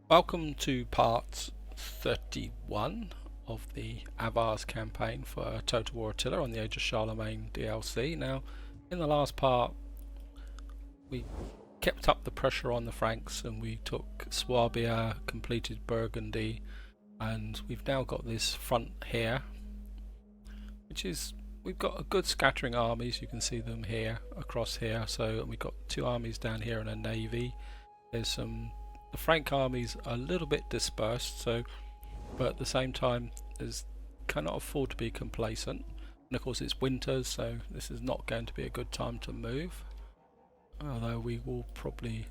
Welcome to part 31 of the Avars campaign for Total War Attila on the Age of Charlemagne DLC. Now, in the last part, we kept up the pressure on the Franks and we took Swabia, completed Burgundy, and we've now got this front here, which is, we've got a good scattering armies. You can see them here, across here. So we've got two armies down here and a navy. There's some. The Frank armies are a little bit dispersed, but at the same time, cannot afford to be complacent. And of course, it's winter, so this is not going to be a good time to move. Although we will probably,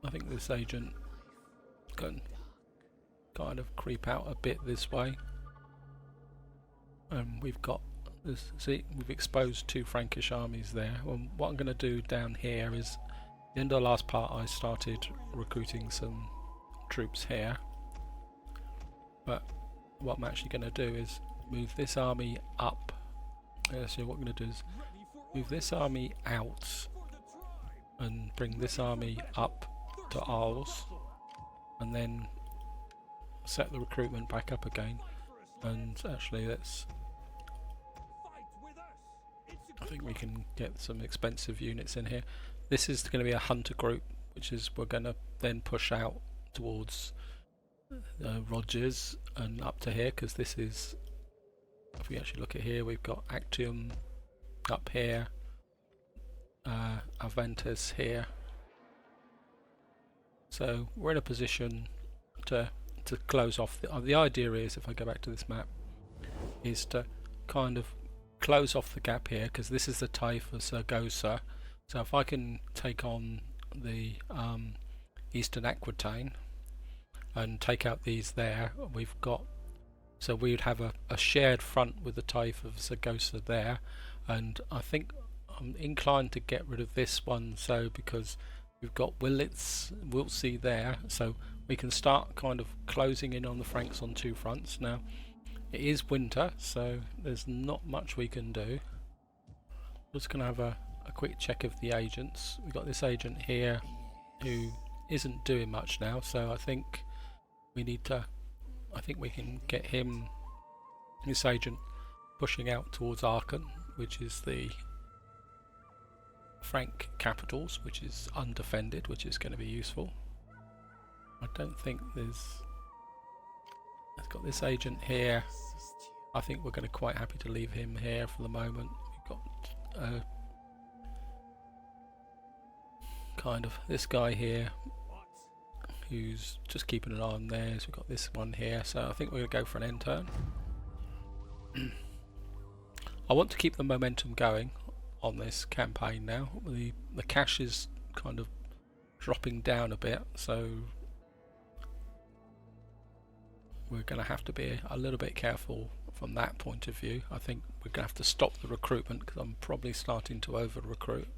I think this agent can kind of creep out a bit this way. And we've got this. See, we've exposed two Frankish armies there. And what I'm going to do down here is, at the end of the last part, I started recruiting some troops here, but what I'm actually going to do is move this army up. So what I'm going to do is move this army out and bring this army up to Arles, and then set the recruitment back up again. And actually, I think we can get some expensive units in here. This is going to be a hunter group, which is we're going to then push out towards Rogers and up to here, because this is, if we actually look at here, we've got Actium up here, Aventus here. So we're in a position to close off. The idea is, if I go back to this map, is to kind of close off the gap here, because this is the tie for Saragossa. So if I can take on the Eastern Aquitaine and take out these there, we've got, so we would have a shared front with the Taif of Saragossa there, and I think I'm inclined to get rid of this one, so because we've got Wiltzi there, so we can start kind of closing in on the Franks on two fronts. Now it is winter, so there's not much we can do. Just going to have a quick check of the agents. We've got this agent here who isn't doing much now, so I think we can get him, this agent, pushing out towards Aachen, which is the Frank capitals, which is undefended, which is going to be useful. I don't think it's got this agent here. I think we're going to quite happy to leave him here for the moment. We've got kind of this guy here who's just keeping an eye on theirs. We've got this one here, so I think we're going to go for an end turn. I want to keep the momentum going on this campaign now. The cash is kind of dropping down a bit, so we're going to have to be a little bit careful from that point of view. I think we're going to have to stop the recruitment, because I'm probably starting to over recruit.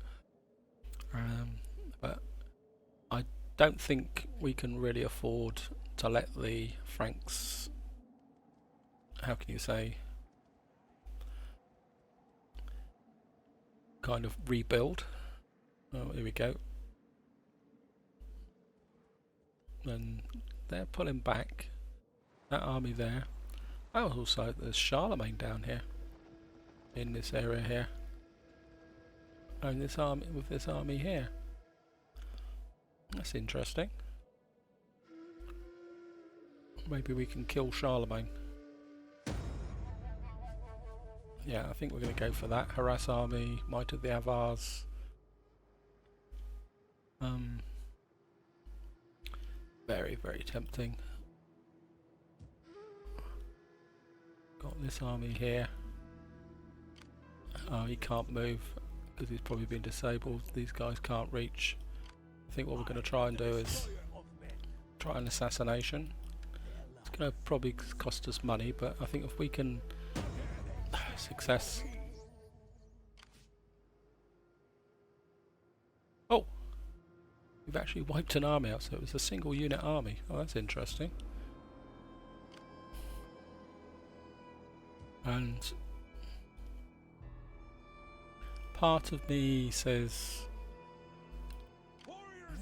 But I don't think we can really afford to let the Franks, how can you say, kind of rebuild. Oh, here we go. And they're pulling back. That army there. Oh, also there's Charlemagne down here, in this area here. And this army with this army here. That's interesting. Maybe we can kill Charlemagne. Yeah, I think we're going to go for that. Harass army, might of the Avars. Very, very tempting. Got this army here. Oh, he can't move because he's probably been disabled. These guys can't reach. I think what we're going to try and do is try an assassination. It's going to probably cost us money, but I think if we can success. Oh, we've actually wiped an army out, so it was a single unit army. Oh, that's interesting. And part of me says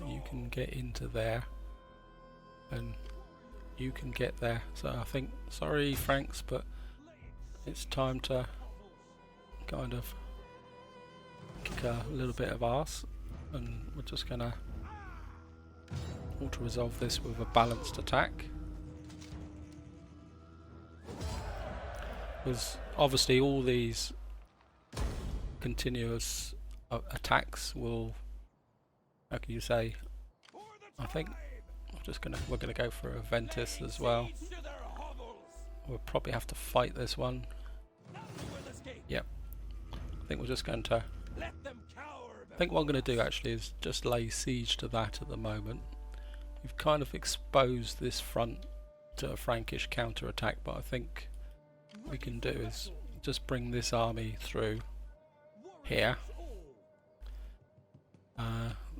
you can get into there and you can get there. So I think, sorry Franks, but it's time to kind of kick a little bit of arse, and we're just gonna auto-resolve this with a balanced attack. Because obviously all these continuous attacks will, how can you say, I think we're gonna go for a Ventus as well. We'll probably have to fight this one. Yep. I think we're just going to, I think what I'm going to do actually is just lay siege to that at the moment. We've kind of exposed this front to a Frankish counter-attack, but I think what we can do is just bring this army through here.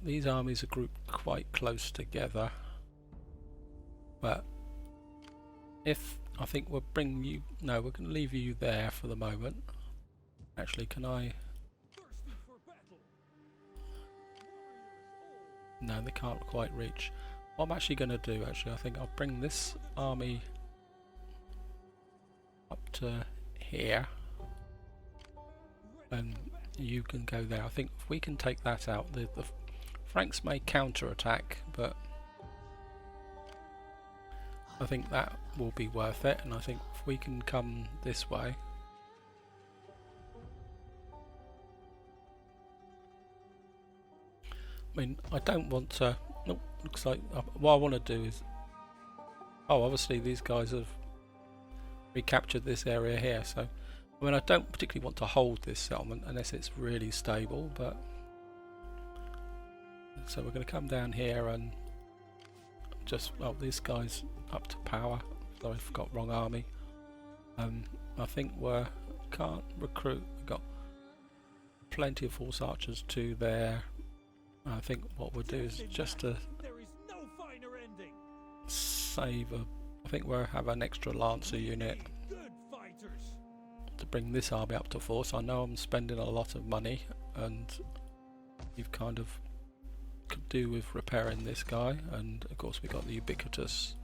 These armies are grouped quite close together, but if I think we'll bring you, no, we're going to leave you there for the moment. Actually, can I? No, they can't quite reach. What I'm actually going to do, actually, I think I'll bring this army up to here, and you can go there. I think if we can take that out, the Franks may counter-attack, but I think that will be worth it, and I think if we can come this way. I mean, I don't want to, nope, looks like, what I want to do is, oh, obviously these guys have recaptured this area here, so, I mean, I don't particularly want to hold this settlement unless it's really stable, but, so we're going to come down here and just, oh, this guy's up to power, sorry, I forgot, wrong army. I think can't recruit, we've got plenty of force archers to there. I think what we'll do is just to save I think we'll have an extra Lancer unit to bring this army up to force. I know I'm spending a lot of money, and you've kind of could do with repairing this guy, and of course we got the ubiquitous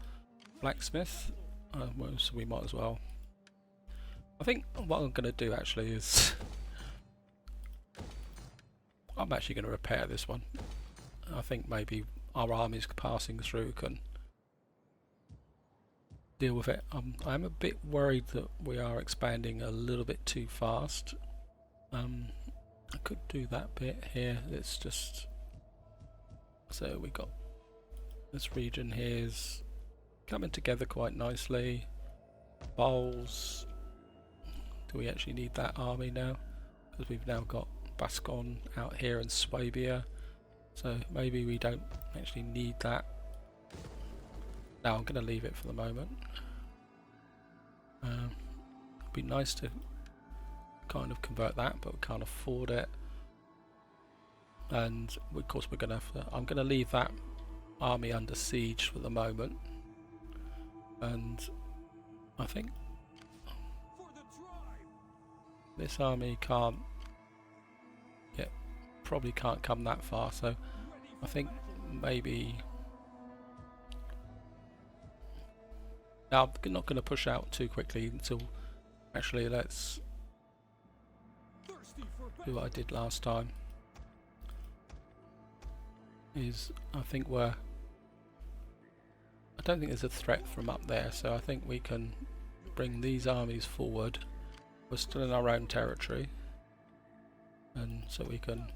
blacksmith, so we might as well. I think what I'm going to do actually is I'm actually going to repair this one. I think maybe our armies passing through can deal with it. I'm a bit worried that we are expanding a little bit too fast. I could do that bit here. It's just, so we got this region here is coming together quite nicely. Bowls. Do we actually need that army now? Because we've now got Bascon out here and Swabia, so maybe we don't actually need that. No, I'm going to leave it for the moment. It'd be nice to kind of convert that, but we can't afford it. And of course we're going to have to, I'm going to leave that army under siege for the moment, and I think this army can't, probably can't come that far, so I think maybe, now I'm not going to push out too quickly until, actually let's do what I did last time, is I think I don't think there's a threat from up there, so I think we can bring these armies forward. We're still in our own territory, and so we can,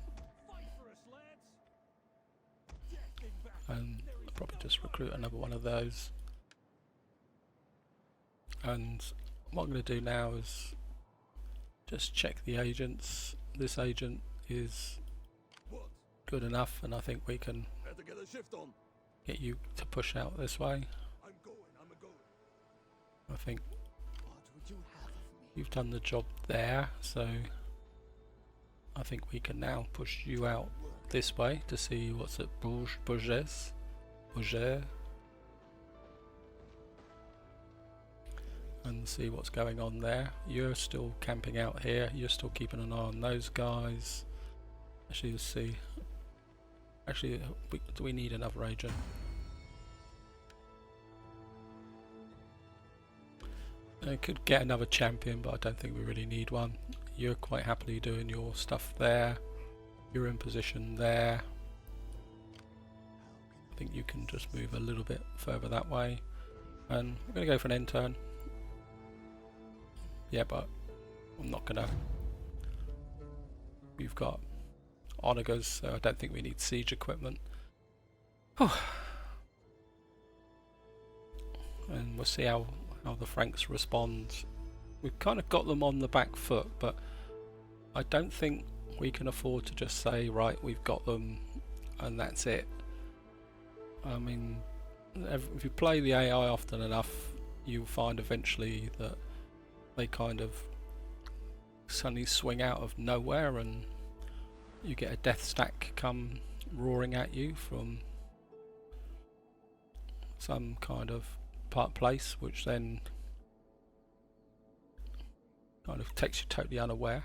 and I'll probably just recruit another one of those. And what I'm going to do now is just check the agents. This agent is good enough, and I think we can get you to push out this way. I think you've done the job there, so I think we can now push you out this way to see what's at Bourges. And see what's going on there. You're still camping out here, you're still keeping an eye on those guys. Actually, let's see. Actually, do we need another agent? I could get another champion, but I don't think we really need one. You're quite happily doing your stuff there. You're in position there. I think you can just move a little bit further that way. And we're going to go for an end turn. Yeah, but I'm not going to. We've got onagers, so I don't think we need siege equipment. And we'll see how the Franks respond. We've kind of got them on the back foot, but I don't think we can afford to just say, right, we've got them and that's it. I mean, if you play the AI often enough, you'll find eventually that they kind of suddenly swing out of nowhere and you get a death stack come roaring at you from some kind of place, which then kind of takes you totally unaware.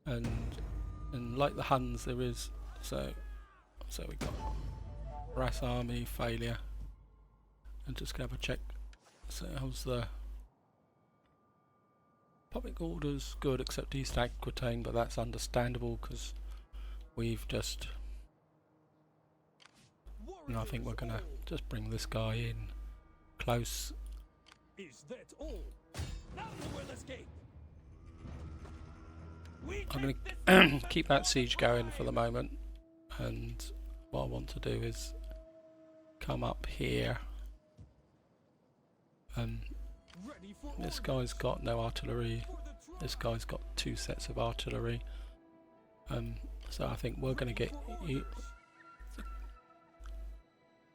And like the Huns, there is so we got Brass Army failure. And just gonna have a check. So how's the public orders? Good, except East Aquitaine, but that's understandable because we've just. And I think we're gonna just bring this guy in close. Is that all? Now you will escape. I'm going to keep that siege going for the moment, and what I want to do is come up here. This guy's got no artillery. This guy's got 2 sets of artillery. So I think we're going to get you.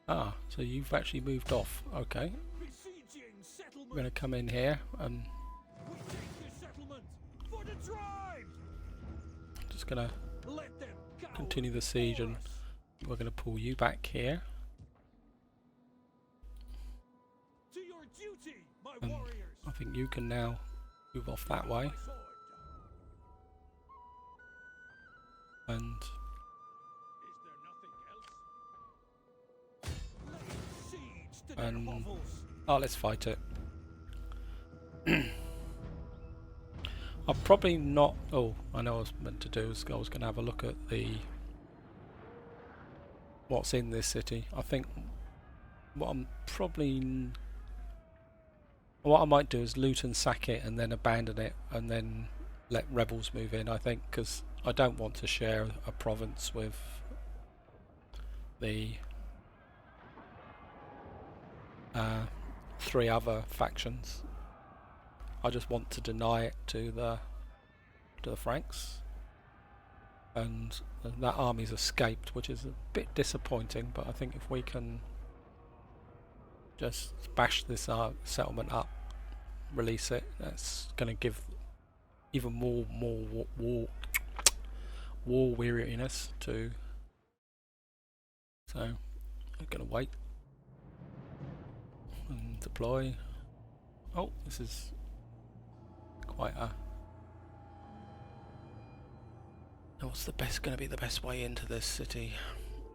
Ah, so you've actually moved off. Okay. We're going to come in here and just going to continue the siege, and we're going to pull you back here. I think you can now move off that way. And oh, let's fight it. I'll probably not. Oh, I know what I was meant to do. I was going to have a look at what's in this city. I think what I might do is loot and sack it, and then abandon it, and then let rebels move in. I think because I don't want to share a province with the 3 other factions. I just want to deny it to the Franks, and that army's escaped, which is a bit disappointing. But I think if we can just bash this settlement up, release it, that's going to give even more war weariness to. So I'm going to wait and deploy. Oh, this is quite a. What's going to be the best way into this city?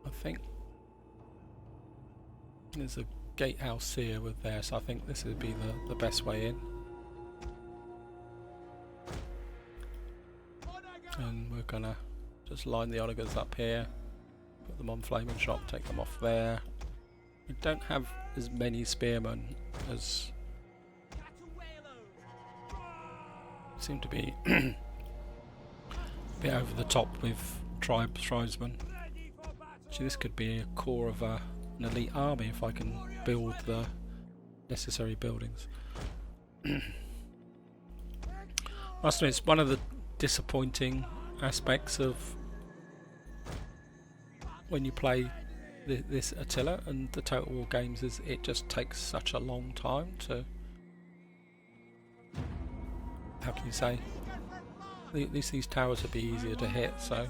I think there's a gatehouse here with there, so I think this would be the best way in. And we're gonna just line the onagers up here, put them on flaming shot, take them off there. We don't have as many spearmen as seem to be a bit over the top with tribesmen. Actually, this could be a core of an elite army if I can build the necessary buildings. Must admit, it's one of the disappointing aspects of when you play this Attila and the Total War games is it just takes such a long time to, how can you say, at least these towers would be easier to hit, so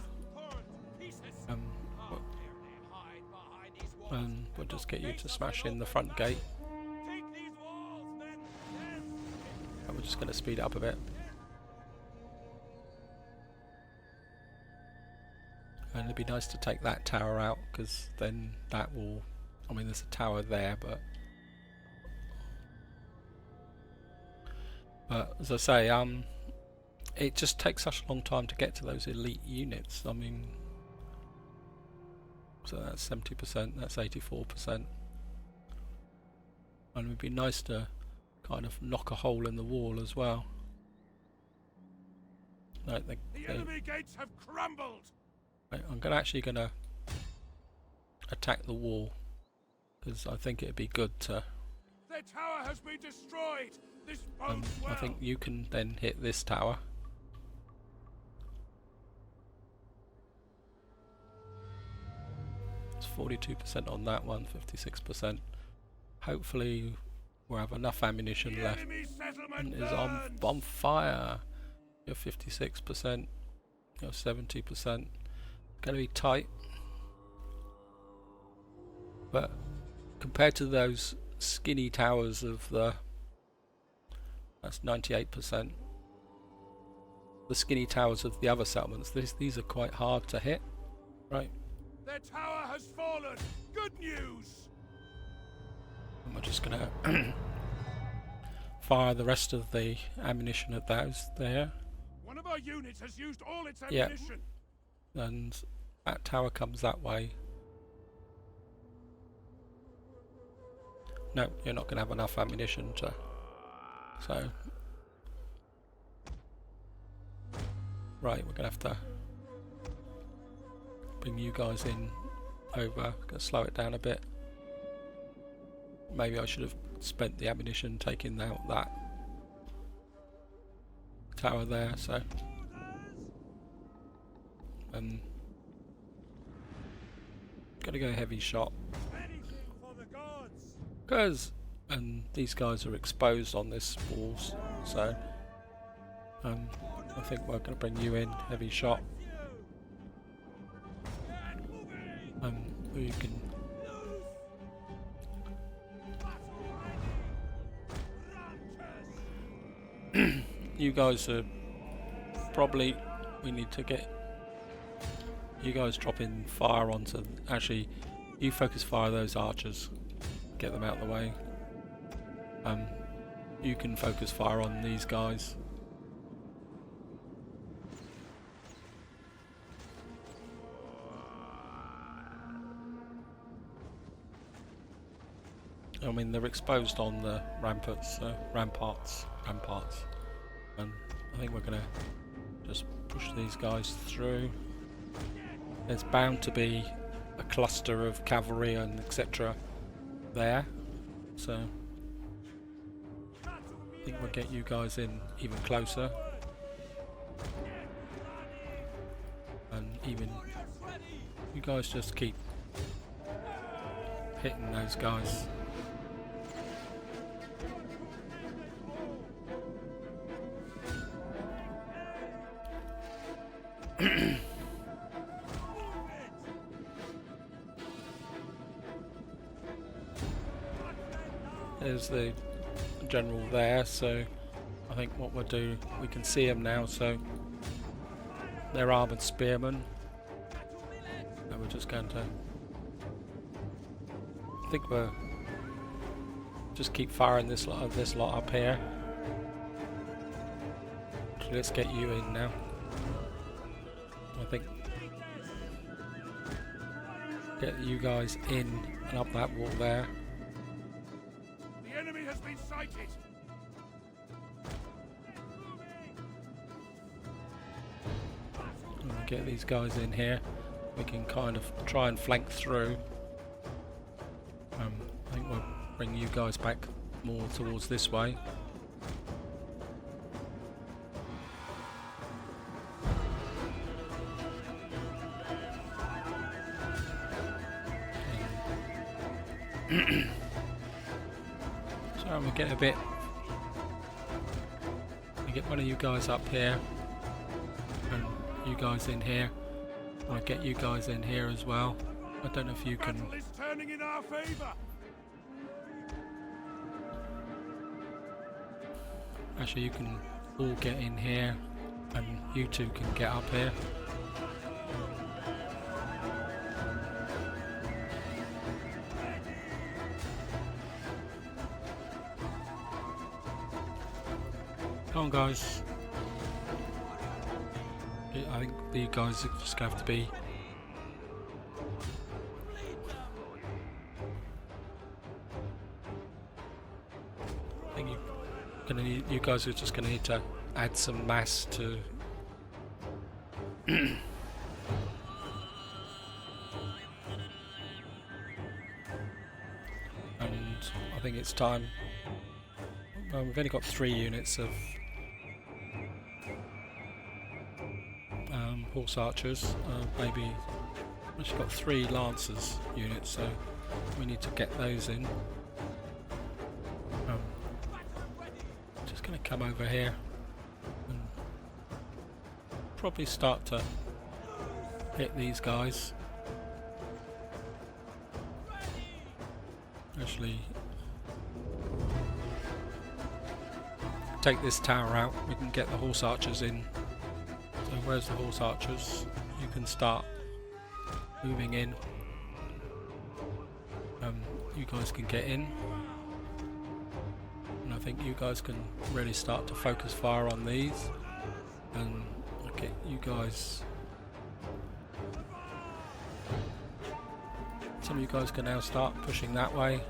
and we'll just get you to smash in the front gate, and we're just going to speed it up a bit. And it'd be nice to take that tower out, because then that will, I mean there's a tower there, but But as I say, it just takes such a long time to get to those elite units. I mean, so that's 70%, that's 84%. And it would be nice to kind of knock a hole in the wall as well. Right, The enemy gates have crumbled. right, I'm actually gonna attack the wall because I think it'd be good to. Their tower has been destroyed. This bodes well. I think you can then hit this tower. It's 42% on that one, 56%. Hopefully we'll have enough ammunition The left. enemy settlement Is on fire. You're 56%. You're 70%. Gonna be tight. But compared to those skinny towers of that's 98%. The skinny towers of the other settlements, these are quite hard to hit. Right. Their tower has fallen. Good news. And we're just gonna fire the rest of the ammunition at those there. One of our units has used all its Yeah. ammunition. And that tower comes that way. No, you're not going to have enough ammunition to. So. Right, we're going to have to bring you guys in over. Going to slow it down a bit. Maybe I should have spent the ammunition taking out that tower there, so. Gotta go heavy shot. And these guys are exposed on this walls, so I think we're going to bring you in, heavy shot. You can you guys are probably, we need to get you guys dropping fire onto, actually you focus fire those archers, get them out of the way. You can focus fire on these guys. I mean, they're exposed on the ramparts, and I think we're gonna just push these guys through. There's bound to be a cluster of cavalry and etc. there, so I think we'll get you guys in even closer, and even you guys just keep hitting those guys. There's the general there, so I think what we'll do, we can see them now, so they're armoured spearmen, and we're just going to, I think we'll just keep firing this lot up here. So let's get you in now. I think get you guys in and up that wall there. The enemy has been sighted. And we'll get these guys in here. We can kind of try and flank through. I think we'll bring you guys back more towards this way. So we get a bit. We get one of you guys up here, and you guys in here. I get you guys in here as well. I don't know if you can. Battle is turning in our favor. Actually, you can all get in here, and you two can get up here. Come on, guys. I think you guys are just going to have to be. I think you guys are just going to need to add some mass to. And I think it's time. Well, we've only got 3 units of horse archers. Maybe we've actually got 3 lancers units, so we need to get those in. Just going to come over here and probably start to hit these guys. Actually, take this tower out, we can get the horse archers in. So where's the horse archers? You can start moving in. You guys can get in. And I think you guys can really start to focus fire on these. And okay, you guys... Some of you guys can now start pushing that way.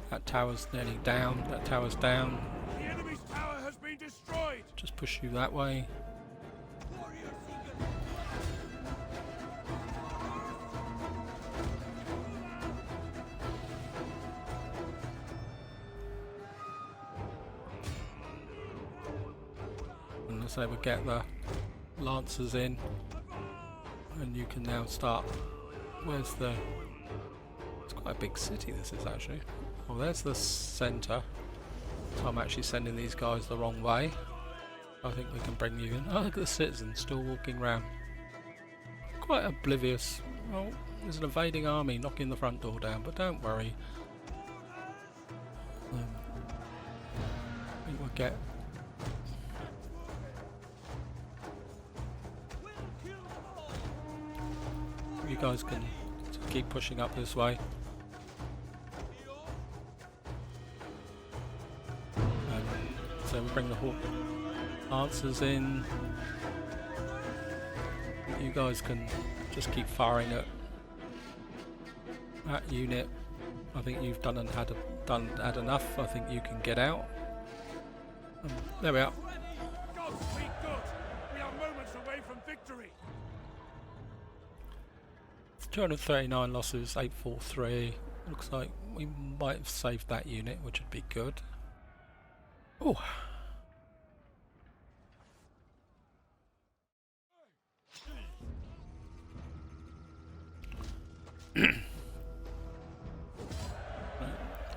That tower's nearly down. That tower's down. The enemy's tower has been destroyed. Just push you that way. And let's say we get the lancers in. And you can now start. Where's the... It's quite a big city this is actually. Well, there's the centre. So I'm actually sending these guys the wrong way. I think we can bring you in. Oh, look at the citizens still walking around. Quite oblivious. Well, there's an invading army knocking the front door down, but don't worry. I think we'll get... You guys can keep pushing up this way. So we bring the lancers in. You guys can just keep firing at that unit. I think you've done had enough. I think you can get out. There we are. God speak good. We are moments away from victory. 239 losses, 843. Looks like we might have saved that unit, which would be good. Oh.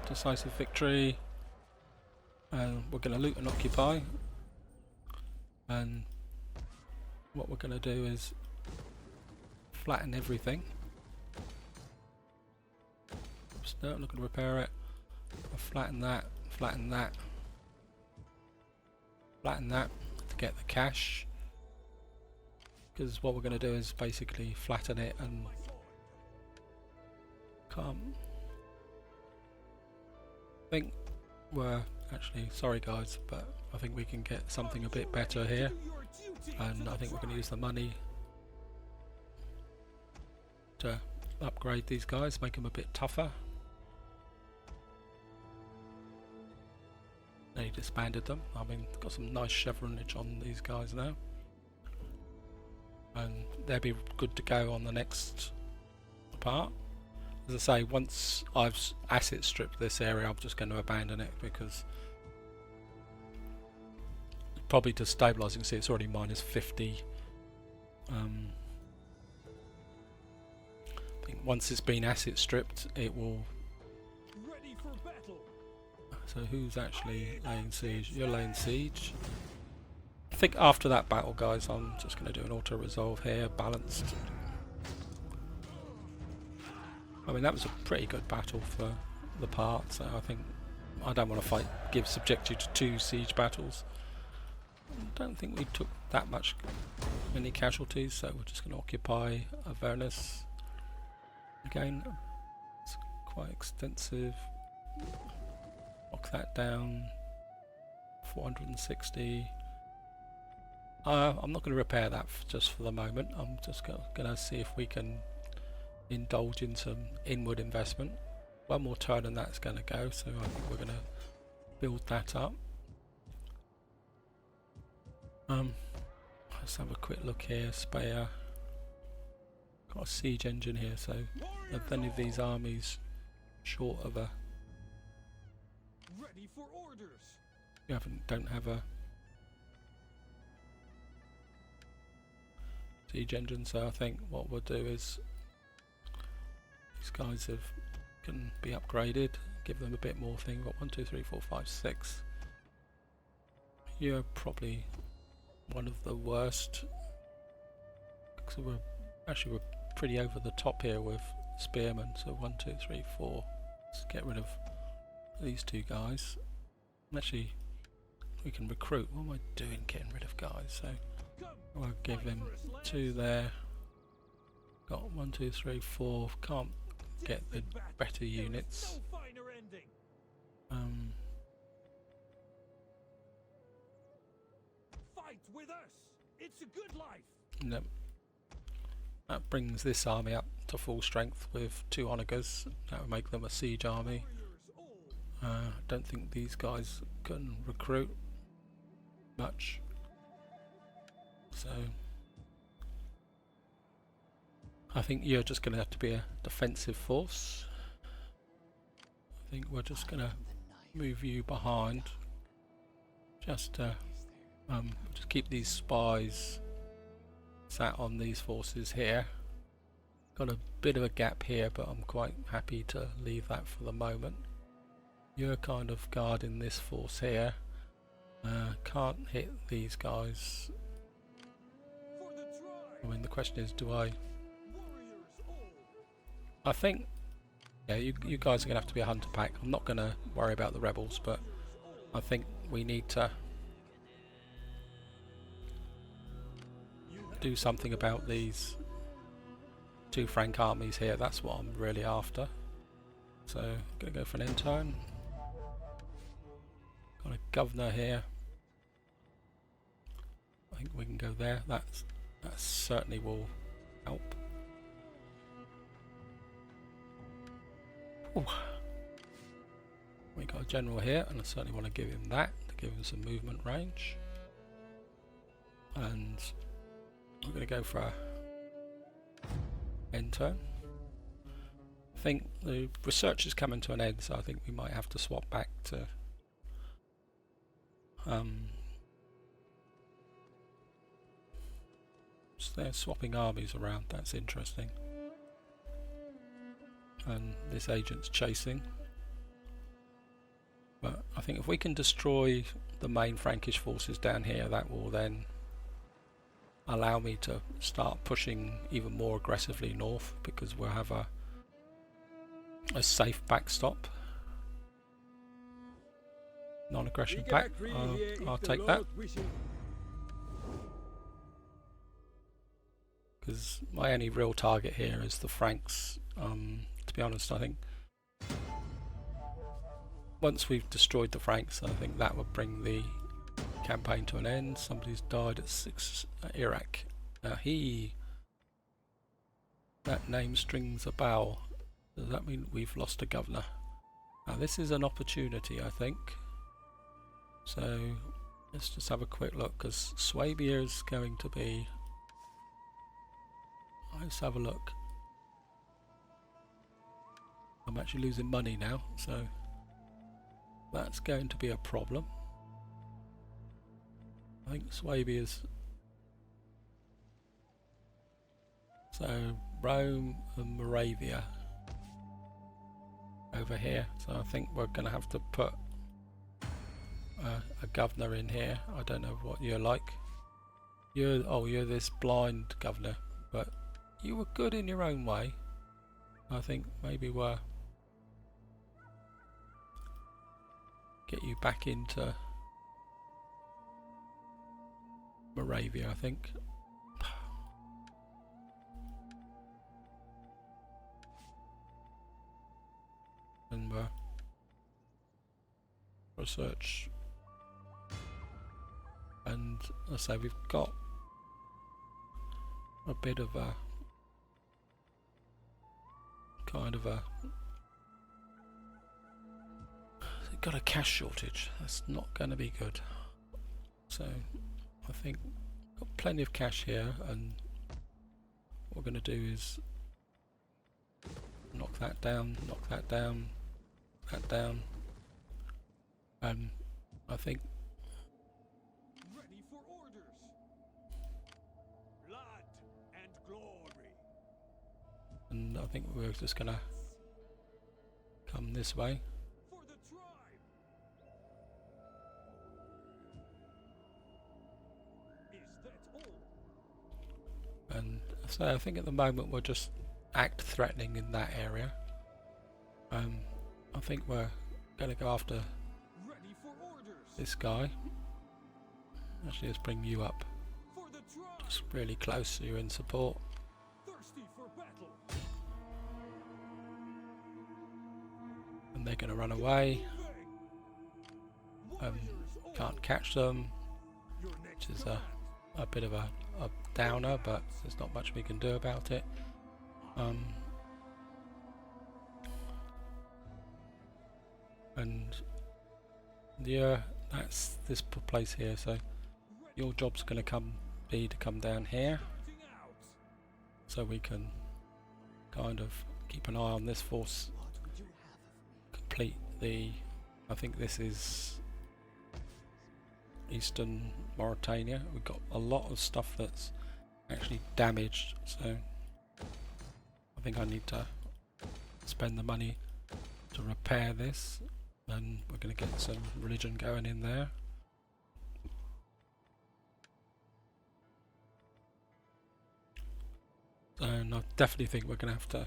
Decisive victory. And we're going to loot and occupy. And what we're going to do is flatten everything. Oops, no, I'm not going to repair it. I'll flatten that, flatten that, flatten that to get the cash. Because what we're going to do is basically flatten it and come. I think we're actually, sorry guys, but I think we can get something a bit better here. And I think we're going to use the money to upgrade these guys, make them a bit tougher. They disbanded them. I mean, got some nice chevronage on these guys now. And they'll be good to go on the next part. As I say, once I've asset stripped this area, I'm just going to abandon it because probably to stabilise. You can see it's already minus 50. I think once it's been asset stripped, it will. Ready for battle. So who's actually laying siege? You're laying siege. I think after that battle, guys, I'm just going to do an auto resolve here, balanced. I mean, that was a pretty good battle for the part, so I think I don't want to subject you to 2 siege battles. I don't think we took that many casualties, so we're just going to occupy Avars. Again, it's quite extensive. Knock that down. 460. I'm not going to repair that just for the moment. I'm just going to see if we can indulge in some inward investment. One more turn and that's going to go, so I think we're going to build that up. Let's have a quick look here. Spare. Got a siege engine here, so if any of these armies short of a... Ready for orders. You don't have a siege engine, so I think what we'll do is these guys can be upgraded, give them a bit more thing. We've got 1, 2, 3, 4, 5, 6. You're probably one of the worst. So we're pretty over the top here with spearmen. So 1, 2, 3, 4. Let's get rid of these two guys. Actually, we can recruit. What am I doing getting rid of guys? So I'll give him 2 there. Got 1, 2, 3, 4. Can't get the better units. Fight with us. It's a good life. Nope. That brings this army up to full strength with 2 onagers. That would make them a siege army. I don't think these guys can recruit much. So I think you're just going to have to be a defensive force. I think we're just going to move you behind. Just keep these spies sat on these forces here. Got a bit of a gap here, but I'm quite happy to leave that for the moment. You're kind of guarding this force here. Can't hit these guys. I mean, the question is, do I think, yeah, you guys are going to have to be a hunter pack. I'm not going to worry about the rebels, but I think we need to do something about these 2 Frank armies here. That's what I'm really after. So, I'm going to go for an end turn. Got a governor here. I think we can go there. That certainly will help. Ooh. We got a general here, and I certainly want to give him that to give him some movement range. And I'm going to go for a end turn. I think the research is coming to an end, so I think we might have to swap back to so they're swapping armies around. That's interesting. And this agent's chasing. But I think if we can destroy the main Frankish forces down here, that will then allow me to start pushing even more aggressively north, because we'll have a safe backstop. Non-aggression pact. I'll take that. Because my only real target here is the Franks. To be honest, I think once we've destroyed the Franks, I think that would bring the campaign to an end. Somebody's died at 6 Iraq. That name strings a bell. Does that mean we've lost a governor? Now this is an opportunity, I think. So let's just have a quick look, because Swabia is going to be... Let's have a look. I'm actually losing money now, so that's going to be a problem. I think Swabia's... So Rome and Moravia over here. So I think we're going to have to put a governor in here. I don't know what you're like. You're this blind governor, but you were good in your own way. I think maybe we'll get you back into Moravia, I think. And research. And I say we've got a bit of a kind of a got a cash shortage. That's not going to be good. So I think got plenty of cash here, and what we're going to do is knock that down, that down, and I think Ready for orders. Blood and glory. and I think we're just going to come this way. For the tribe. Is that all? And so I think at the moment we'll just act threatening in that area. I think we're going to go after Ready for orders. this guy. Actually, let's bring you up For the tribe. just really close so you're in support. Thirsty for battle. And they're going to run away. Warriors all. Can't catch them, Your next which is command. a bit of a downer, but there's not much we can do about it. And yeah, that's this place here. So your job's going to be to come down here, Starting out. so we can kind of keep an eye on this force. Complete the. I think this is Eastern Mauritania. We've got a lot of stuff that's actually damaged, so I think I need to spend the money to repair this, and we're going to get some religion going in there. And I definitely think we're going to have to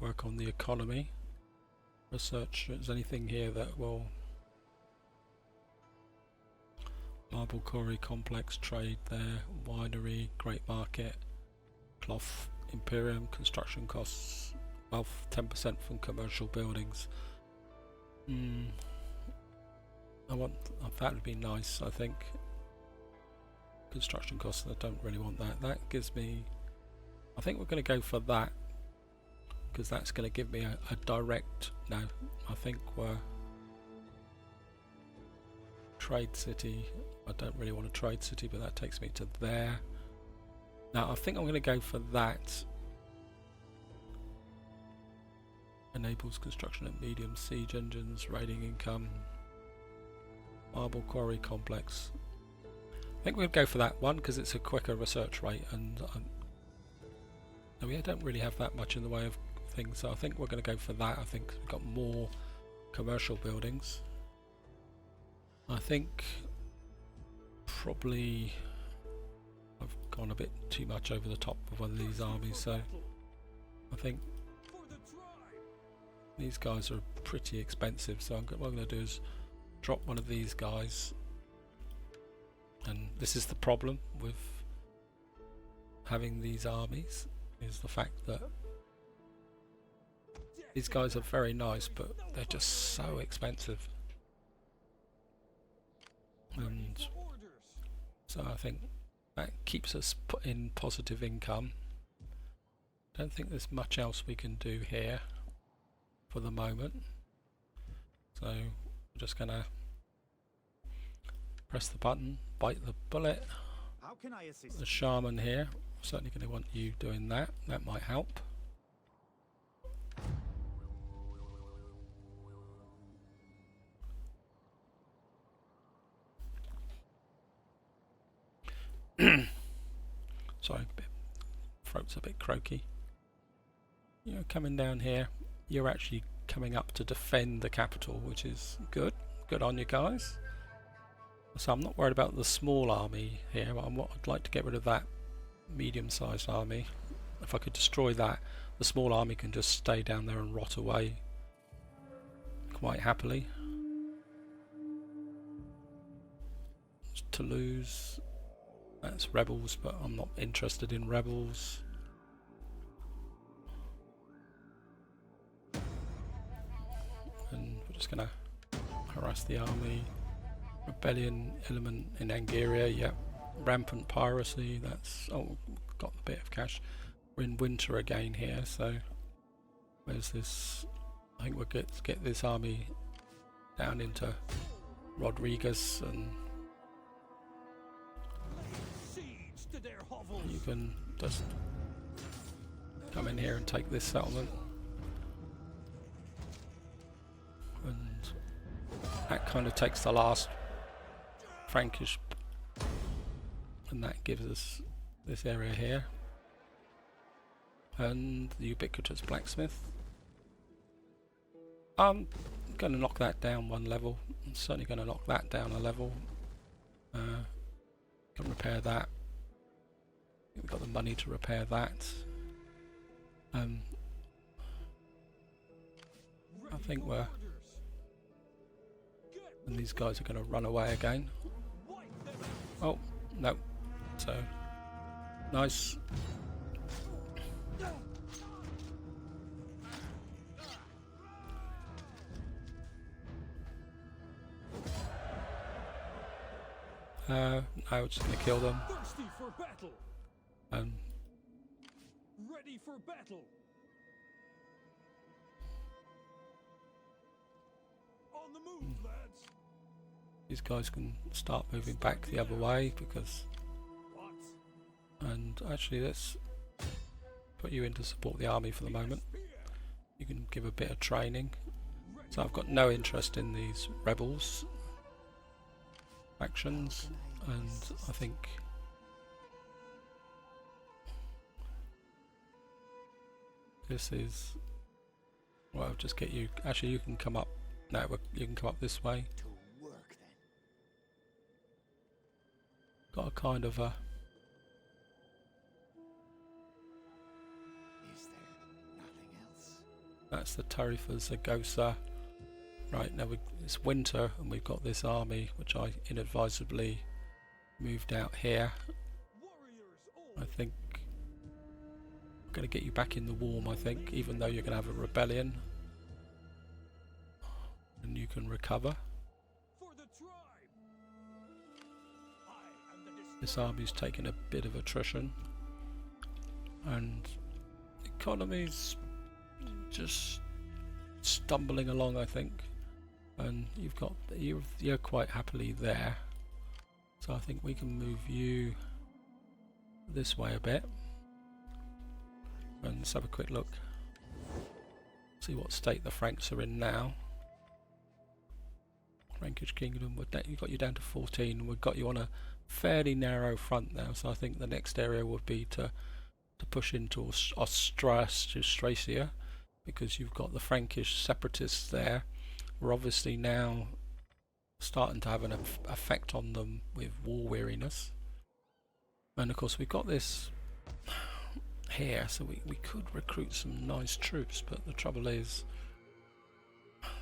work on the economy. Research if there's anything here that will. Marble quarry complex, trade there, winery, great market, cloth, imperium, construction costs, wealth 10% from commercial buildings. I want that would be nice. I think construction costs. I don't really want that. That gives me. I think we're going to go for that because that's going to give me a direct. No, I think we're trade city. I don't really want a trade city, but that takes me to there. Now I think I'm going to go for that. Enables construction of medium siege engines, raiding income, marble quarry complex. I think we'll go for that one because it's a quicker research rate, and we don't really have that much in the way of things, so I think we're going to go for that. I think we've got more commercial buildings. I think probably I've gone a bit too much over the top of one of these armies, so I think For the tribe. these guys are pretty expensive, so what I'm going to do is drop one of these guys. And this is the problem with having these armies, is the fact that these guys are very nice, but they're just so expensive. And For orders. so I think that keeps us in positive income. Don't think there's much else we can do here for the moment. So I'm just gonna press the button, bite the bullet. How can I assist? The shaman here, certainly going to want you doing that. That might help. Sorry, throat's a bit croaky. You're coming down here. You're actually coming up to defend the capital, which is good. Good on you guys. So I'm not worried about the small army here. I'd like to get rid of that medium-sized army. If I could destroy that, the small army can just stay down there and rot away quite happily. Toulouse, that's rebels, but I'm not interested in rebels. And we're just gonna harass the army. Rebellion element in Angeria, yep. Rampant piracy, that's... oh, got a bit of cash. We're in winter again here, so... where's this... I think we'll get this army down into Rodriguez, and you can just come in here and take this settlement. And that kind of takes the last Frankish, and that gives us this area here. And the ubiquitous blacksmith. I'm going to knock that down one level. I'm certainly going to knock that down a level. Can repair that. We've got the money to repair that. I think we're... and these guys are going to run away again. Oh, no. So, nice. No, we're just going to kill them. Thirsty for battle. Ready for battle. On the move, lads. These guys can start moving back the other way because... What? and actually let's put you in to support the army for the moment. You can give a bit of training. So I've got no interest in these rebels factions, and I think this is... well, I'll just get you... actually you can come up... no, you can come up this way. Got a kind of a... is there nothing else? that's the Tarifa Zaragoza. Right, now it's winter and we've got this army which I inadvisably moved out here. I think I'm going to get you back in the warm, I think, even though you're going to have a rebellion. And you can recover. For the tribe. I am the This army's taken a bit of attrition. And the economy's just stumbling along, I think. And you've got... you're quite happily there. So I think we can move you this way a bit. And let's have a quick look. See what state the Franks are in now. Frankish Kingdom, you've got you down to 14. We've got you on a fairly narrow front now, so I think the next area would be to push into Austrasia, because you've got the Frankish separatists there. We're obviously now starting to have an effect on them with war weariness. And of course we've got this here, so we could recruit some nice troops, but the trouble is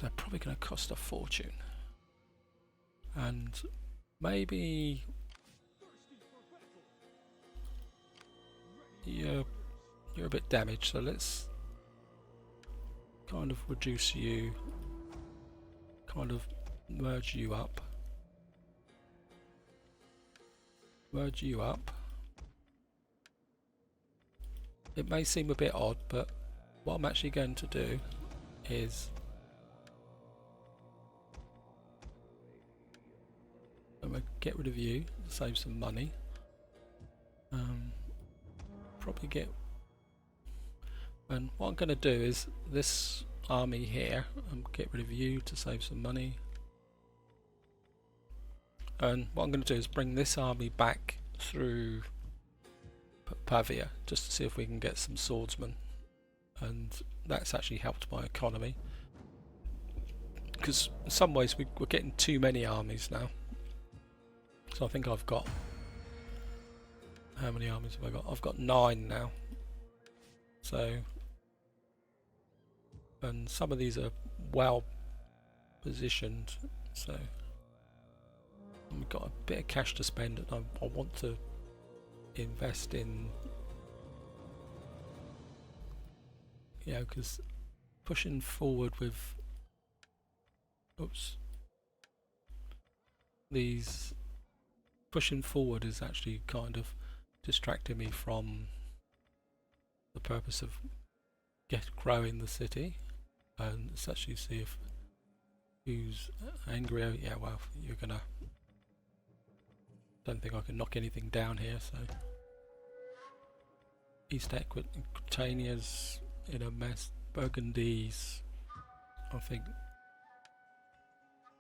they're probably going to cost a fortune. And maybe you're a bit damaged, so let's kind of reduce you, kind of merge you up. Merge you up. It may seem a bit odd, but what I'm actually going to do is I'm going to get rid of you to save some money. Probably get... and what I'm going to do is this army here, get rid of you to save some money. And what I'm going to do is bring this army back through Pavia, just to see if we can get some swordsmen. And that's actually helped my economy, because in some ways we're getting too many armies now. So I think I've got... how many armies have I got? I've got 9 now. So... and some of these are well positioned, so... and we've got a bit of cash to spend, and I want to invest in... you know, because pushing forward with... oops. these pushing forward is actually kind of distracting me from the purpose of growing the city. And let's actually see if who's angrier. Yeah, well, you're gonna. Don't think I can knock anything down here. So East Aquitania's in a mess. Burgundy's, I think,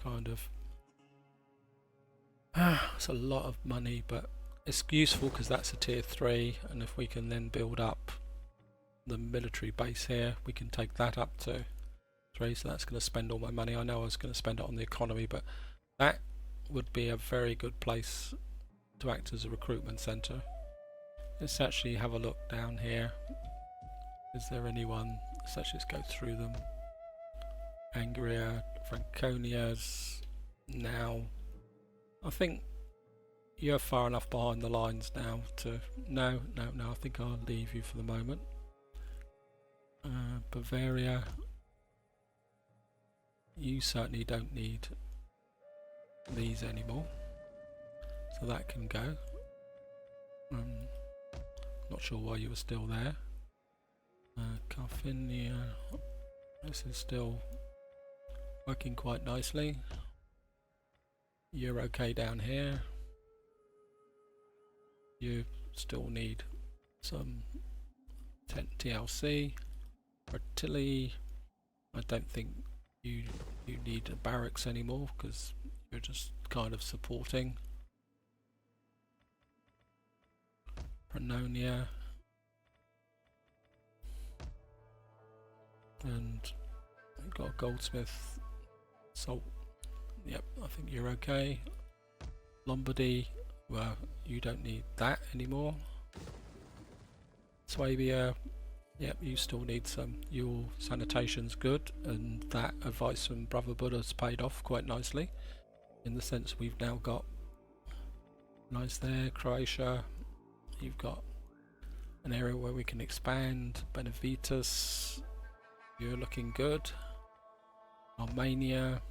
kind of. It's a lot of money, but it's useful because that's a tier 3, and if we can then build up the military base here, we can take that up to 3. So that's going to spend all my money. I know I was going to spend it on the economy, but that would be a very good place to act as a recruitment centre. Let's actually have a look down here. Is there anyone? Let's actually just go through them. Angria, Franconia's now. I think you're far enough behind the lines now to... No, I think I'll leave you for the moment. Bavaria. You certainly don't need these anymore. So that can go. Not sure why you were still there. Carfinia. This is still working quite nicely. You're okay down here. You still need some TLC. Attila, I don't think you need a barracks anymore because you're just kind of supporting. Pannonia. And we've got a goldsmith. Salt. Yep, I think you're okay. Lombardy, well, you don't need that anymore. Swabia, yep, you still need some. Your sanitation's good, and that advice from Brother Buddha's paid off quite nicely. In the sense we've now got nice there. Croatia, you've got an area where we can expand. Benevitus, you're looking good. Armenia,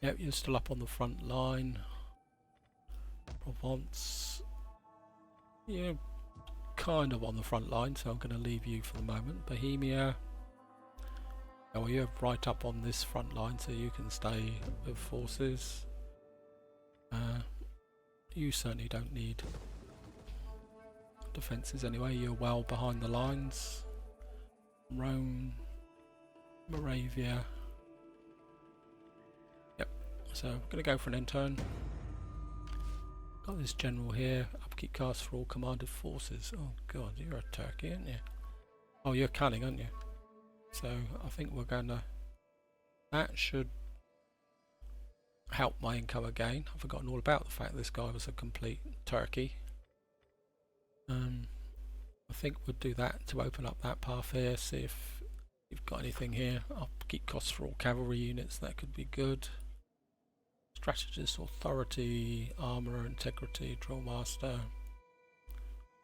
yep, you're still up on the front line. Provence, you're kind of on the front line, so I'm going to leave you for the moment. Bohemia, oh, you're right up on this front line, so you can stay with forces. You certainly don't need defences anyway, you're well behind the lines. Rome, Moravia. Yep, so I'm going to go for an intern. Got this general here, upkeep cast for all commanded forces. Oh god, you're a Turkey, aren't you? Oh, you're cunning, aren't you? So I think we're going to... That should help my income again. I've forgotten all about the fact this guy was a complete Turkey. I think we'll do that to open up that path here, see if you've got anything here. Upkeep costs for all cavalry units, that could be good. Strategist, authority, armourer, integrity, drill master.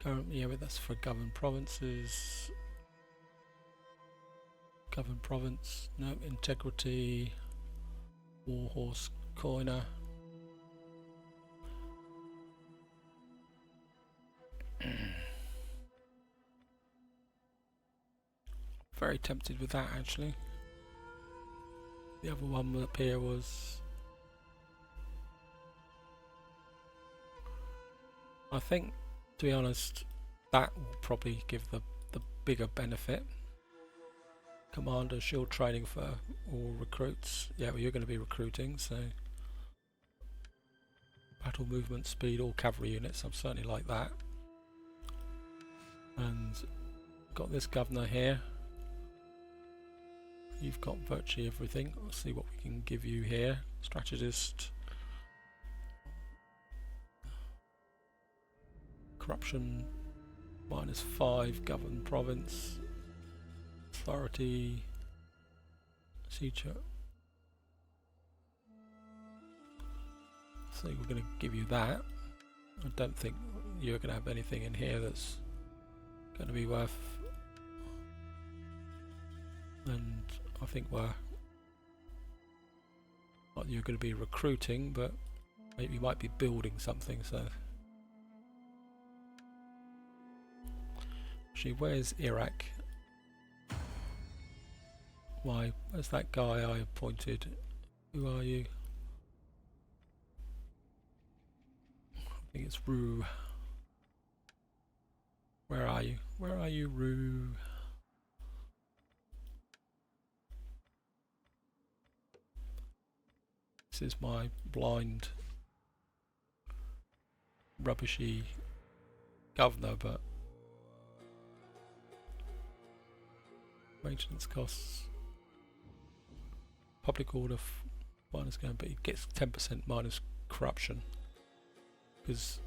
Currently, yeah, that's for governed provinces. Governed province, no, integrity, warhorse, coiner. Very tempted with that actually. The other one up here was... I think, to be honest, that will probably give the bigger benefit. Commander, shield training for all recruits. Yeah, well, you're going to be recruiting, so... Battle movement speed, all cavalry units, I'm certainly like that. And got this governor here. You've got virtually everything. Let's see what we can give you here. Strategist. Corruption -5, governed province. Authority. Siege. So we're going to give you that. I don't think you're going to have anything in here that's going to be worth... And I think we're... Like Not that you're going to be recruiting, but maybe you might be building something, so... Actually, where's Iraq? Why, where's that guy I appointed? Who are you? I think it's Rue. Where are you? Where are you, Rue? This is my blind, rubbishy governor, but maintenance costs, public order minus going, but he gets 10% minus corruption. Because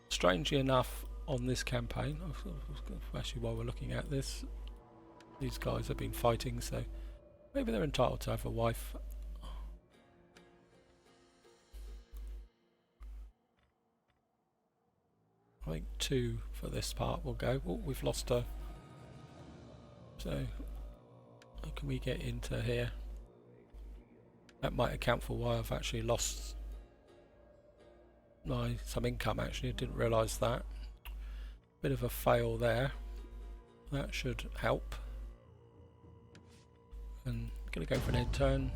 strangely enough, on this campaign, actually while we're looking at this, these guys have been fighting, so maybe they're entitled to have a wife. I think 2 for this part will go. Oh, we've lost her. So, how can we get into here? That might account for why I've actually lost some income. Actually, I didn't realise that. Bit of a fail there. That should help. And I'm going to go for an end turn.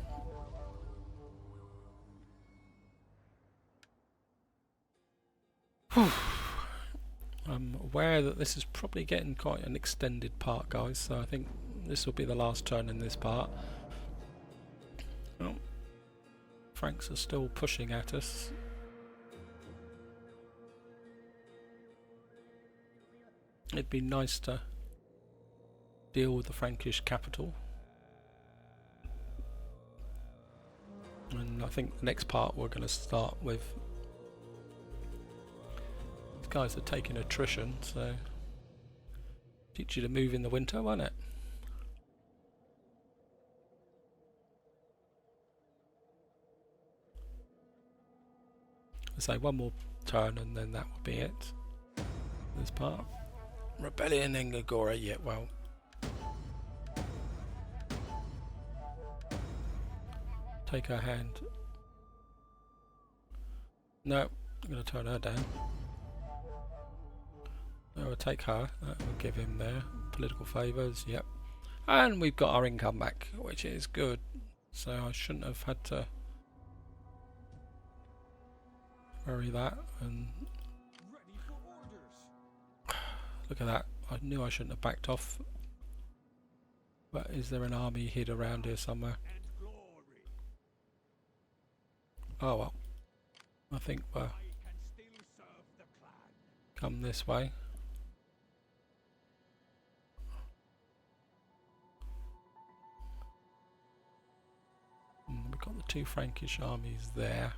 I'm aware that this is probably getting quite an extended part, guys, so I think this will be the last turn in this part. Well, Franks are still pushing at us. It'd be nice to deal with the Frankish capital. And I think the next part we're going to start with. These guys are taking attrition, so teach you to move in the winter, won't it? I say one more turn and then that will be it. This part. Rebellion in Gagora, yeah, well. Take her hand. No, I'm going to turn her down. No, we'll take her. That will give him their political favours, yep. And we've got our income back, which is good. So I shouldn't have had to worry that. And Ready for orders. look at that. I knew I shouldn't have backed off. But is there an army hid around here somewhere? And glory. Oh well. I think we'll I can still serve the clan. come this way. We've got the 2 Frankish armies there.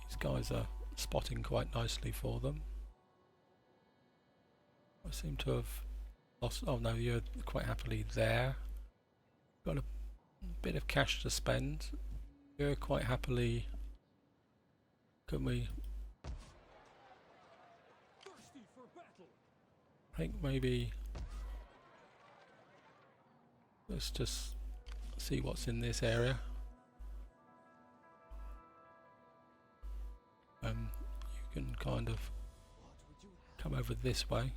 These guys are spotting quite nicely for them. I seem to have lost. Oh no, you're quite happily there. Got a bit of cash to spend. You're quite happily. Can we? Thirsty for battle. I think maybe. Let's just see what's in this area. You can kind of come over this way.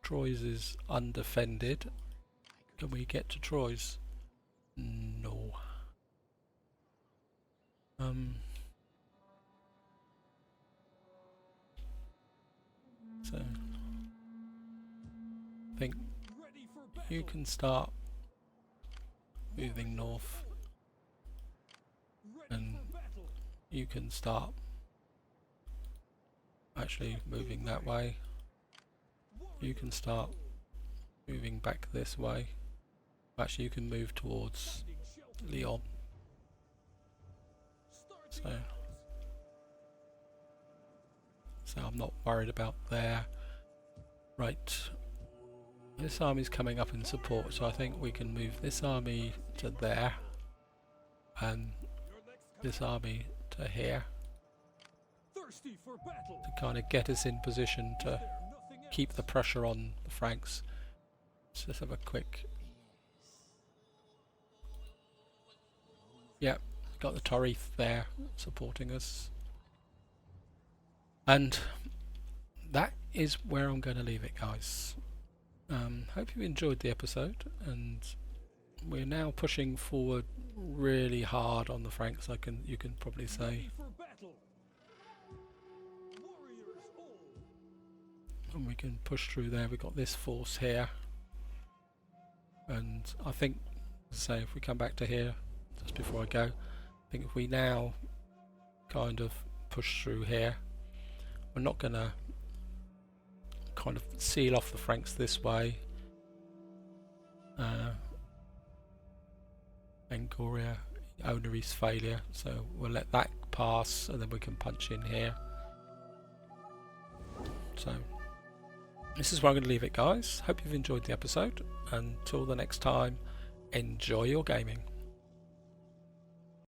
Troyes is undefended. Can we get to Troyes? No. So I think Ready for battle. you can start moving north, Ready and for battle. you can start actually moving that way. You can start moving back this way. Actually, you can move towards Lyon. So I'm not worried about there. Right. This army's coming up in support, so I think we can move this army to there and this army to here Thirsty for battle. to kind of get us in position to There nothing else. keep the pressure on the Franks. Let's just have a quick. Yeah, got the Tarif there supporting us. And that is where I'm going to leave it, guys. Hope you enjoyed the episode, and we're now pushing forward really hard on the Franks. You can probably say, Ready for battle. Warriors all. and we can push through there. We've got this force here, and I think, say, if we come back to here just before I go, I think if we now kind of push through here, we're not going to kind of seal off the Franks this way. Engoria, Onery's failure, so we'll let that pass and then we can punch in here. So this is where I'm going to leave it, guys. Hope you've enjoyed the episode. Until the next time, enjoy your gaming.